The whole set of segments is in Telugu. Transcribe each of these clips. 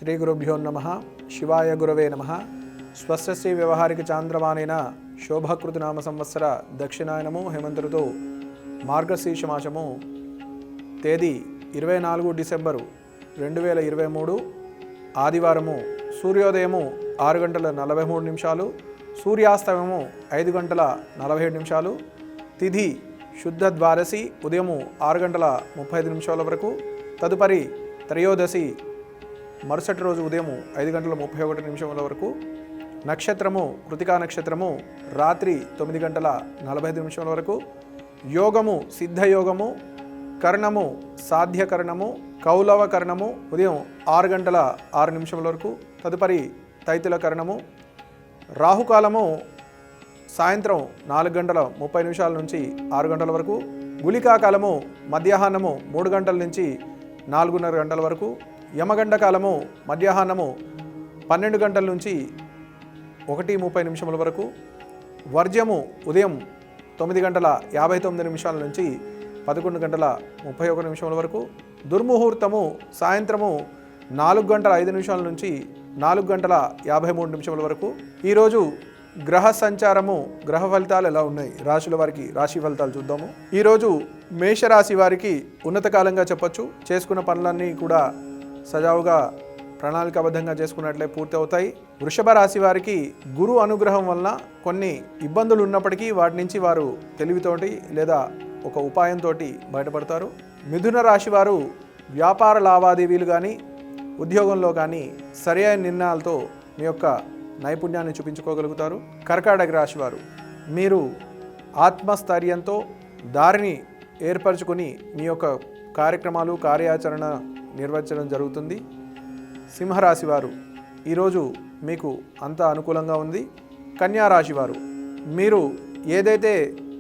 శ్రీ గురుభ్యో నమః. శివాయ గురవే నమః. స్వస్య వ్యవహారిక చాంద్రమానేన శోభాకృతి నామ సంవత్సర దక్షిణాయనము హేమంత ఋతువు మార్గశీర్ష మాసము తేదీ 24 డిసెంబరు 2023 ఆదివారము. సూర్యోదయము 6 గంటల 43 నిమిషాలు, సూర్యాస్తమయము 5 గంటల 47 నిమిషాలు, తిథి శుద్ధ ద్వాదశి ఉదయము 6 గంటల 35 నిమిషాల వరకు, తదుపరి త్రయోదశి మరుసటి రోజు ఉదయం 5 గంటల 31 నిమిషముల వరకు, నక్షత్రము కృతికా నక్షత్రము రాత్రి 9 గంటల 45 నిమిషముల వరకు, యోగము సిద్ధయోగము, కర్ణము సాధ్యకర్ణము, కౌలవ కర్ణము ఉదయం 6 గంటల 6 నిమిషముల వరకు, తదుపరి తైతుల కర్ణము, రాహుకాలము సాయంత్రం 4 గంటల 30 నిమిషాల నుంచి 6 గంటల వరకు, గుళికా కాలము మధ్యాహ్నము 3 గంటల నుంచి 4:30 గంటల వరకు, యమగండ కాలము మధ్యాహ్నము 12 గంటల నుంచి 1:30 నిమిషముల వరకు, వర్జ్యము ఉదయం 9 గంటల 59 నిమిషాల నుంచి 11 గంటల 31 నిమిషముల వరకు, దుర్ముహూర్తము సాయంత్రము 4 గంటల 5 నిమిషాల నుంచి 4 గంటల 53 నిమిషముల వరకు. ఈరోజు గ్రహ సంచారము, గ్రహ ఫలితాలు ఎలా ఉన్నాయి, రాశుల వారికి రాశి ఫలితాలు చూద్దాము. ఈరోజు మేషరాశి వారికి ఉన్నత కాలంగా చెప్పొచ్చు. చేసుకున్న పనులన్నీ కూడా సజావుగా ప్రణాళికాబద్ధంగా చేసుకున్నట్లే పూర్తి అవుతాయి. వృషభ రాశి వారికి గురు అనుగ్రహం వలన కొన్ని ఇబ్బందులు ఉన్నప్పటికీ వాటి నుంచి వారు తెలివితోటి లేదా ఒక ఉపాయంతో బయటపడతారు. మిథున రాశి వారు వ్యాపార లావాదేవీలు కానీ ఉద్యోగంలో కానీ సరి అయిన నిర్ణయాలతో మీ యొక్క నైపుణ్యాన్ని చూపించుకోగలుగుతారు. కర్కాటక రాశి వారు మీరు ఆత్మస్థైర్యంతో దారిని ఏర్పరచుకొని మీ యొక్క కార్యక్రమాలు కార్యాచరణ నిర్వహించడం జరుగుతుంది. సింహరాశి వారు ఈరోజు మీకు అంతా అనుకూలంగా ఉంది. కన్యా రాశి వారు మీరు ఏదైతే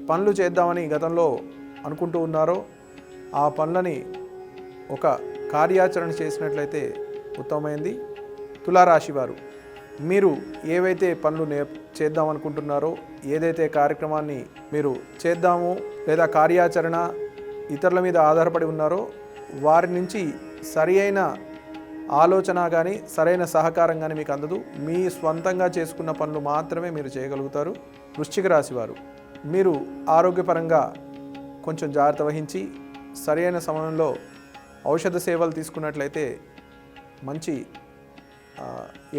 పనులు చేద్దామని గతంలో అనుకుంటూ ఉన్నారో ఆ పనులని ఒక కార్యాచరణ చేసినట్లయితే ఉత్తమమైంది. తులారాశి వారు మీరు ఏవైతే పనులు చేద్దామనుకుంటున్నారో, ఏదైతే కార్యక్రమాన్ని మీరు చేద్దాము లేదా కార్యాచరణ ఇతరుల మీద ఆధారపడి ఉన్నారో వారి నుంచి సరి అయిన ఆలోచన కానీ సరైన సహకారం కానీ మీకు అందదు. మీ స్వంతంగా చేసుకున్న పనులు మాత్రమే మీరు చేయగలుగుతారు. వృశ్చిక రాశి వారు మీరు ఆరోగ్యపరంగా కొంచెం జాగ్రత్త వహించి సరైన సమయంలో ఔషధ సేవలు తీసుకున్నట్లయితే మంచి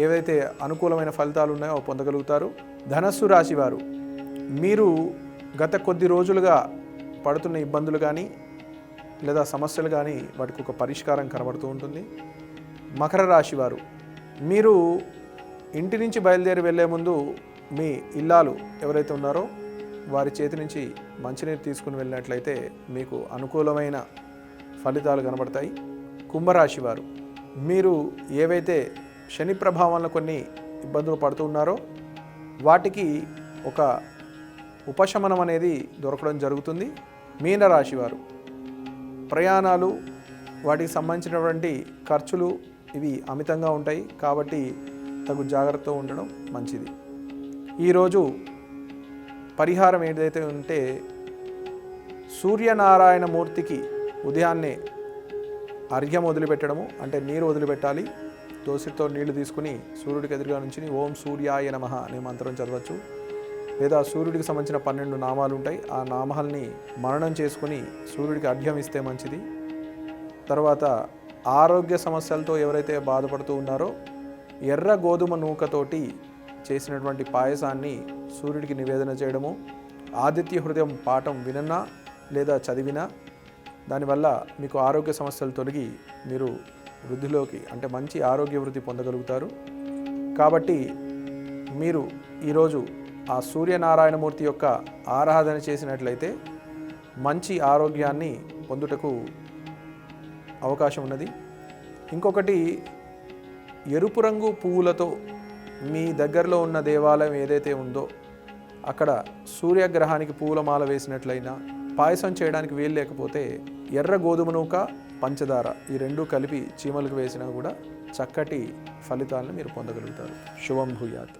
ఏవైతే అనుకూలమైన ఫలితాలు ఉన్నాయో పొందగలుగుతారు. ధనస్సు రాశి వారు మీరు గత కొద్ది రోజులుగా పడుతున్న ఇబ్బందులు కానీ లేదా సమస్యలు కానీ వాటికి ఒక పరిష్కారం కనబడుతూ ఉంటుంది. మకర రాశి వారు మీరు ఇంటి నుంచి బయలుదేరి వెళ్ళే ముందు మీ ఇల్లాలు ఎవరైతే ఉన్నారో వారి చేతి నుంచి మంచినీరు తీసుకుని వెళ్ళినట్లయితే మీకు అనుకూలమైన ఫలితాలు కనబడతాయి. కుంభరాశి వారు మీరు ఏవైతే శని ప్రభావం వల్ల కొన్ని ఇబ్బందులు పడుతూ ఉన్నారో వాటికి ఒక ఉపశమనం అనేది దొరకడం జరుగుతుంది. మీనరాశి వారు ప్రయాణాలు వాటికి సంబంధించినటువంటి ఖర్చులు ఇవి అమితంగా ఉంటాయి కాబట్టి తగు జాగ్రత్తతో ఉండడం మంచిది. ఈరోజు పరిహారం ఏదైతే ఉంటే సూర్యనారాయణ మూర్తికి ఉదయాన్నే అర్ఘ్యం వదిలిపెట్టడము, అంటే నీరు వదిలిపెట్టాలి. దోసితో నీళ్లు తీసుకుని సూర్యుడికి ఎదురుగా నుంచి ఓం సూర్యాయ నమః అనే మంత్రం చదవచ్చు. లేదా సూర్యుడికి సంబంధించిన 12 నామాలు ఉంటాయి, ఆ నామాల్ని మననం చేసుకుని సూర్యుడికి అర్ఘ్యం ఇస్తే మంచిది. తర్వాత ఆరోగ్య సమస్యలతో ఎవరైతే బాధపడుతూ ఉన్నారో ఎర్ర గోధుమ నూకతోటి చేసినటువంటి పాయసాన్ని సూర్యుడికి నివేదన చేయడము, ఆదిత్య హృదయం పాఠం వినన్నా లేదా చదివినా దానివల్ల మీకు ఆరోగ్య సమస్యలు తొలగి మీరు వృద్ధిలోకి అంటే మంచి ఆరోగ్య వృద్ధి పొందగలుగుతారు. కాబట్టి మీరు ఈరోజు ఆ సూర్యనారాయణమూర్తి యొక్క ఆరాధన చేసినట్లయితే మంచి ఆరోగ్యాన్ని పొందుటకు అవకాశం ఉన్నది. ఇంకొకటి ఎరుపు రంగు పువ్వులతో మీ దగ్గరలో ఉన్న దేవాలయం ఏదైతే ఉందో అక్కడ సూర్యగ్రహానికి పూల మాల వేసినట్లయినా, పాయసం చేయడానికి వీలు లేకపోతే ఎర్ర గోధుమ నూక పంచదార ఈ రెండూ కలిపి చీమలకు వేసినా కూడా చక్కటి ఫలితాలను మీరు పొందగలుగుతారు. శుభం భూయాత్.